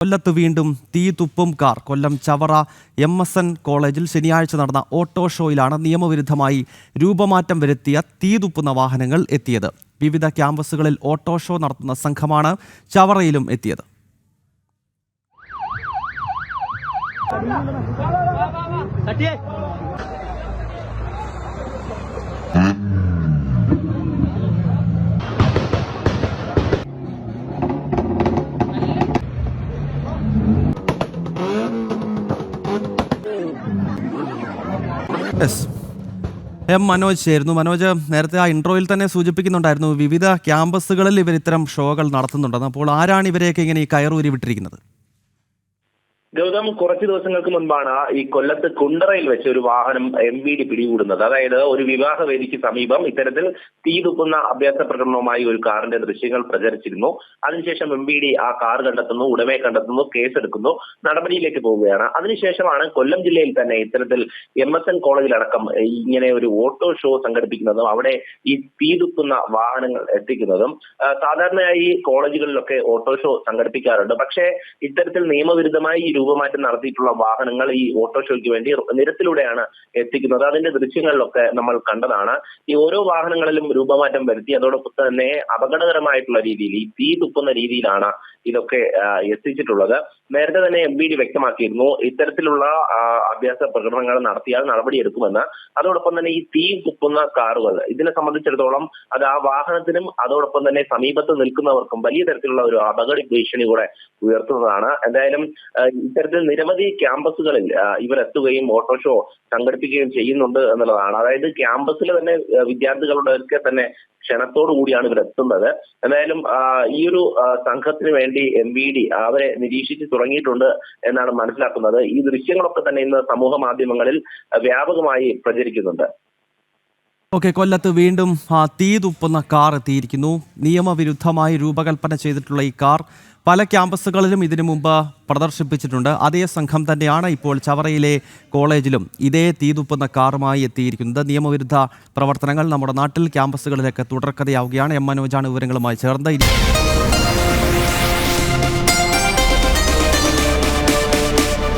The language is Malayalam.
കൊല്ലത്ത് വീണ്ടും തീ തുപ്പും കാർ. കൊല്ലം ചവറ MSN കോളേജിൽ ശനിയാഴ്ച നടന്ന ഓട്ടോ ഷോയിലാണ് നിയമവിരുദ്ധമായി രൂപമാറ്റം വരുത്തിയ തീ തുപ്പുന്ന വാഹനങ്ങൾ എത്തിയത്. വിവിധ ക്യാമ്പസുകളിൽ ഓട്ടോ ഷോ നടത്തുന്ന സംഘമാണ് ചവറയിലും എത്തിയത്. മനോജ് ചേരുന്നു. മനോജ്, നേരത്തെ ആ ഇൻട്രോയിൽ തന്നെ സൂചിപ്പിക്കുന്നുണ്ടായിരുന്നു വിവിധ ക്യാമ്പസുകളിൽ ഇവർ ഇത്തരം ഷോകൾ നടത്തുന്നുണ്ടെന്ന്. അപ്പോൾ ആരാണ് ഇവരെയൊക്കെ ഇങ്ങനെ ഈ കയറൂരി വിട്ടിരിക്കുന്നത്? ഗൗതം, കുറച്ച് ദിവസങ്ങൾക്ക് മുൻപാണ് ഈ കൊല്ലത്ത് കുണ്ടറയിൽ വെച്ച് ഒരു വാഹനം MVD പിടികൂടുന്നത്. അതായത് ഒരു വിവാഹ വേദിക്ക് സമീപം ഇത്തരത്തിൽ തീ തുപ്പുന്ന അഭ്യാസ പ്രകടനവുമായി ഒരു കാറിന്റെ ദൃശ്യങ്ങൾ പ്രചരിച്ചിരുന്നു. അതിനുശേഷം MVD ആ കാർ കണ്ടെത്തുന്നു, ഉടമയെ കണ്ടെത്തുന്നു, കേസെടുക്കുന്നു, നടപടിയിലേക്ക് പോവുകയാണ്. അതിനുശേഷമാണ് കൊല്ലം ജില്ലയിൽ തന്നെ ഇത്തരത്തിൽ MSN കോളേജിലടക്കം ഇങ്ങനെ ഒരു ഓട്ടോ ഷോ സംഘടിപ്പിക്കുന്നതും അവിടെ ഈ തീ തുപ്പുന്ന വാഹനങ്ങൾ എത്തിക്കുന്നതും. സാധാരണയായി കോളേജുകളിലൊക്കെ ഓട്ടോ ഷോ സംഘടിപ്പിക്കാറുണ്ട്. പക്ഷേ ഇത്തരത്തിൽ നിയമവിരുദ്ധമായി രൂപമാറ്റം നടത്തിയിട്ടുള്ള വാഹനങ്ങൾ ഈ ഓട്ടോ ഷോയ്ക്ക് വേണ്ടി നിരത്തിലൂടെയാണ് എത്തിക്കുന്നത്. അതിന്റെ ദൃശ്യങ്ങളിലൊക്കെ നമ്മൾ കണ്ടതാണ്. ഈ ഓരോ വാഹനങ്ങളിലും രൂപമാറ്റം വരുത്തി അതോടൊപ്പം തന്നെ അപകടകരമായിട്ടുള്ള രീതിയിൽ ഈ തീ തുപ്പുന്ന രീതിയിലാണ് ഇതൊക്കെ എത്തിച്ചിട്ടുള്ളത്. നേരത്തെ തന്നെ MVD വ്യക്തമാക്കിയിരുന്നു ഇത്തരത്തിലുള്ള അഭ്യാസ പ്രകടനങ്ങൾ നടത്തിയാൽ നടപടിയെടുക്കുമെന്ന്. അതോടൊപ്പം തന്നെ ഈ തീ തുപ്പുന്ന കാറുകൾ, ഇതിനെ സംബന്ധിച്ചിടത്തോളം അത് ആ വാഹനത്തിനും അതോടൊപ്പം തന്നെ സമീപത്ത് നിൽക്കുന്നവർക്കും വലിയ തരത്തിലുള്ള ഒരു അപകട ഭീഷണി കൂടെ ഉയർത്തുന്നതാണ്. എന്തായാലും ഇത്തരത്തിൽ നിരവധി ക്യാമ്പസുകളിൽ ഇവർ എത്തുകയും ഓട്ടോ ഷോ സംഘടിപ്പിക്കുകയും ചെയ്യുന്നുണ്ട് എന്നുള്ളതാണ്. അതായത് ക്യാമ്പസിൽ തന്നെ വിദ്യാർത്ഥികളുടെ ഒക്കെ തന്നെ ക്ഷണത്തോടു കൂടിയാണ് ഇവർ എത്തുന്നത്. എന്തായാലും ഈ ഒരു സംഘത്തിന് വേണ്ടി MVD അവരെ നിരീക്ഷിച്ച് തുടങ്ങിയിട്ടുണ്ട് എന്നാണ് മനസ്സിലാക്കുന്നത്. ഈ ദൃശ്യങ്ങളൊക്കെ തന്നെ ഇന്ന് സമൂഹ മാധ്യമങ്ങളിൽ വ്യാപകമായി പ്രചരിക്കുന്നുണ്ട്. കൊല്ലത്ത് വീണ്ടും തീ തുപ്പുന്ന കാർ എത്തിയിരിക്കുന്നു. നിയമവിരുദ്ധമായി രൂപകൽപ്പന ചെയ്തിട്ടുള്ള ഈ കാർ പല ക്യാമ്പസുകളിലും ഇതിനു മുമ്പ് പ്രദർശിപ്പിച്ചിട്ടുണ്ട്. അതേ സംഘം തന്നെയാണ് ഇപ്പോൾ ചവറയിലെ കോളേജിലും ഇതേ തീ തുപ്പുന്ന കാറുമായി എത്തിയിരിക്കുന്നത്. നിയമവിരുദ്ധ പ്രവർത്തനങ്ങൾ നമ്മുടെ നാട്ടിൽ ക്യാമ്പസുകളിലൊക്കെ തുടർക്കഥയാവുകയാണ്. മനോജാണ് വിവരങ്ങളുമായി ചേർന്നത്.